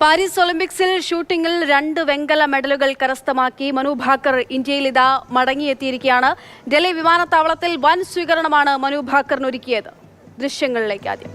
Paris ഒളിമ്പിക്സിൽ ഷൂട്ടിംഗിൽ 2 വെങ്കല മെഡലുകൾ കരസ്ഥമാക്കി മനു ഭാക്കർ ഇന്ത്യയിലിതാ മടങ്ങിയെത്തിയിരിക്കുകയാണ്. ഡൽഹി വിമാനത്താവളത്തിൽ വൻ സ്വീകരണമാണ് മനു ഭാക്കറിന് ഒരുക്കിയത്. ദൃശ്യങ്ങളിലേക്ക് ആദ്യം.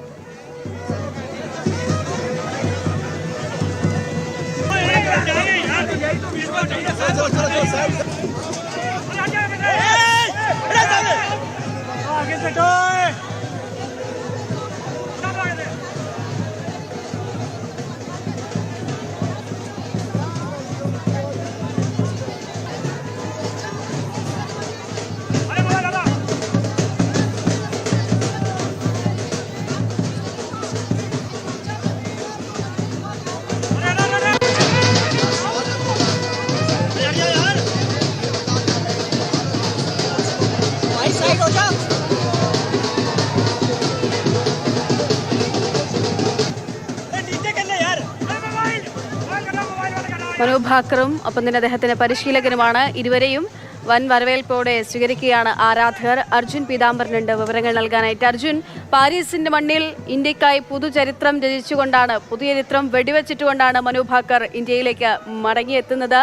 മനു ഭാക്കറും ഒപ്പം തന്നെ അദ്ദേഹത്തിന്റെ പരിശീലകനുമാണ്. ഇരുവരെയും വൻ വരവേൽപ്പോടെ സ്വീകരിക്കുകയാണ് ആരാധകർ. അർജുൻ പീതാംബരനുണ്ട് വിവരങ്ങൾ നൽകാനായിട്ട്. അർജുൻ, പാരീസിന്റെ മണ്ണിൽ ഇന്ത്യക്കായി പുതുചരിത്രം രചിച്ചുകൊണ്ടാണ്, പുതിയ ചരിത്രം വെടിവെച്ചിട്ടുകൊണ്ടാണ് മനു ഭാക്കർ ഇന്ത്യയിലേക്ക് മടങ്ങിയെത്തുന്നത്.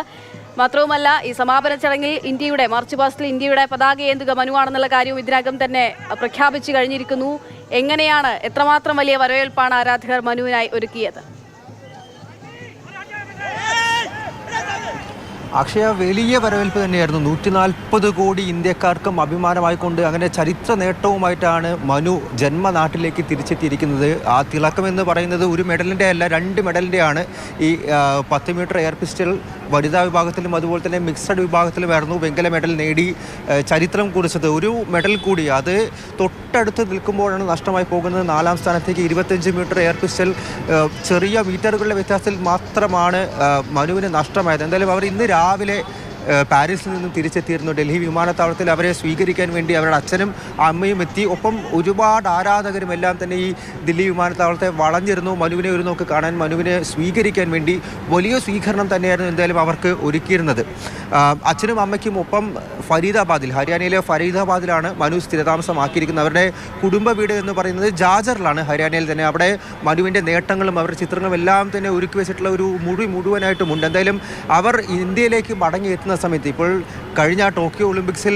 മാത്രവുമല്ല, ഈ സമാപന ചടങ്ങിൽ ഇന്ത്യയുടെ മാർച്ച് പാസ്റ്റിൽ ഇന്ത്യയുടെ പതാക ഏന്തുക മനുവാണെന്നുള്ള കാര്യവും ഇതിനകം തന്നെ പ്രഖ്യാപിച്ചു കഴിഞ്ഞിരിക്കുന്നു. എങ്ങനെയാണ്, എത്രമാത്രം വലിയ വരവേൽപ്പാണ് ആരാധകർ മനുവിനായി ഒരുക്കിയത്? അക്ഷയ, വലിയ വരവേൽപ്പ് തന്നെയായിരുന്നു. 140 കോടി ഇന്ത്യക്കാർക്കും അഭിമാനമായിക്കൊണ്ട് അങ്ങനെ ചരിത്ര നേട്ടവുമായിട്ടാണ് മനു ജന്മനാട്ടിലേക്ക് തിരിച്ചെത്തിയിരിക്കുന്നത്. ആ തിളക്കമെന്ന് പറയുന്നത് ഒരു മെഡലിൻ്റെ അല്ല, 2 മെഡലിൻ്റെയാണ്. ഈ 10 മീറ്റർ എയർ പിസ്റ്റൽ വനിതാ വിഭാഗത്തിലും അതുപോലെ തന്നെ മിക്സഡ് വിഭാഗത്തിലുമായിരുന്നു വെങ്കല മെഡൽ നേടി ചരിത്രം കുറിച്ചത്. ഒരു മെഡൽ കൂടി അത് തൊട്ടടുത്ത് നിൽക്കുമ്പോഴാണ് നഷ്ടമായി പോകുന്നത്. 4ാം സ്ഥാനത്തേക്ക് 25 മീറ്റർ എയർ പിസ്റ്റൽ ചെറിയ മീറ്ററുകളുടെ വ്യത്യാസത്തിൽ മാത്രമാണ് മനുവിന് നഷ്ടമായത്. എന്തായാലും അവർ ഇന്ന് രാവിലെ പാരീസിൽ നിന്നും തിരിച്ചെത്തിയിരുന്നു. ഡൽഹി വിമാനത്താവളത്തിൽ അവരെ സ്വീകരിക്കാൻ വേണ്ടി അവരുടെ അച്ഛനും അമ്മയും എത്തി. ഒപ്പം ഒരുപാട് ആരാധകരും എല്ലാം തന്നെ ഈ ദില്ലി വിമാനത്താവളത്തെ വളഞ്ഞിരുന്നു മനുവിനെ ഒരു നോക്ക് കാണാൻ, മനുവിനെ സ്വീകരിക്കാൻ വേണ്ടി. വലിയ സ്വീകരണം തന്നെയായിരുന്നു എന്തായാലും അവർക്ക് ഒരുക്കിയിരുന്നത്. അച്ഛനും അമ്മയ്ക്കും ഒപ്പം ഫരീദാബാദിൽ, ഹരിയാനയിലെ ഫരീദാബാദിലാണ് മനു സ്ഥിരതാമസമാക്കിയിരിക്കുന്നത്. അവരുടെ കുടുംബ വീട് എന്ന് പറയുന്നത് ജാജറിലാണ്, ഹരിയാനയിൽ തന്നെ. അവിടെ മനുവിൻ്റെ നേട്ടങ്ങളും അവരുടെ ചിത്രങ്ങളും എല്ലാം തന്നെ ഒരുക്കി വെച്ചിട്ടുള്ള ഒരു മുഴുവനായിട്ടുമുണ്ട്. എന്തായാലും അവർ ഇന്ത്യയിലേക്ക് മടങ്ങിയെത്തുന്ന സമയത്ത്, ഇപ്പോൾ കഴിഞ്ഞ ടോക്കിയോ ഒളിമ്പിക്സിൽ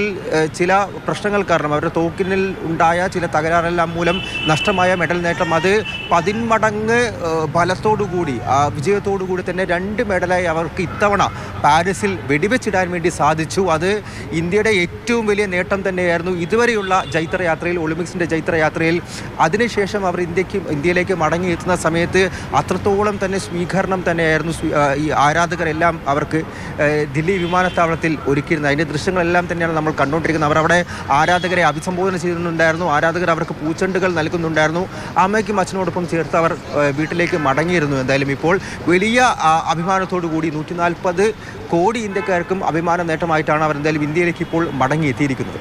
ചില പ്രശ്നങ്ങൾ കാരണം അവരുടെ തോക്കിനിൽ ഉണ്ടായ ചില തകരാറെല്ലാം മൂലം നഷ്ടമായ മെഡൽ നേട്ടം അത് 10 മടങ്ങ് ബലത്തോടുകൂടി, വിജയത്തോടുകൂടി തന്നെ 2 മെഡലായി അവർക്ക് ഇത്തവണ പാരീസിൽ വെടിവെച്ചിടാൻ വേണ്ടി സാധിച്ചു. അത് ഇന്ത്യയുടെ ഏറ്റവും വലിയ നേട്ടം തന്നെയായിരുന്നു ഇതുവരെയുള്ള ജൈത്രയാത്രയിൽ, ഒളിമ്പിക്സിൻ്റെ ജൈത്രയാത്രയിൽ. അതിനുശേഷം അവർ ഇന്ത്യയിലേക്ക് മടങ്ങിയെത്തുന്ന സമയത്ത് അത്രത്തോളം തന്നെ സ്വീകരണം തന്നെയായിരുന്നു ഈ ആരാധകരെല്ലാം അവർക്ക് ദില്ലി വിമാനത്താവളത്തിൽ ഒരുക്കിയിരുന്നത്. അതിൻ്റെ ദൃശ്യങ്ങളെല്ലാം തന്നെയാണ് നമ്മൾ കണ്ടുകൊണ്ടിരിക്കുന്നത്. അവർ അവിടെ ആരാധകരെ അഭിസംബോധന ചെയ്യുന്നുണ്ടായിരുന്നു, ആരാധകർ അവർക്ക് പൂച്ചെണ്ടുകൾ നൽകുന്നുണ്ടായിരുന്നു. അമ്മയ്ക്കും അച്ഛനോടൊപ്പം ചേർത്ത് അവർ വീട്ടിലേക്ക് മടങ്ങിയിരുന്നു. എന്തായാലും ഇപ്പോൾ വലിയ അഭിമാനത്തോടു കൂടി 140 കോടി ഇന്ത്യക്കാർക്കും അഭിമാന നേട്ടമായിട്ടാണ് അവർ എന്തായാലും ഇന്ത്യയിലേക്ക് ഇപ്പോൾ മടങ്ങിയെത്തിയിരിക്കുന്നത്.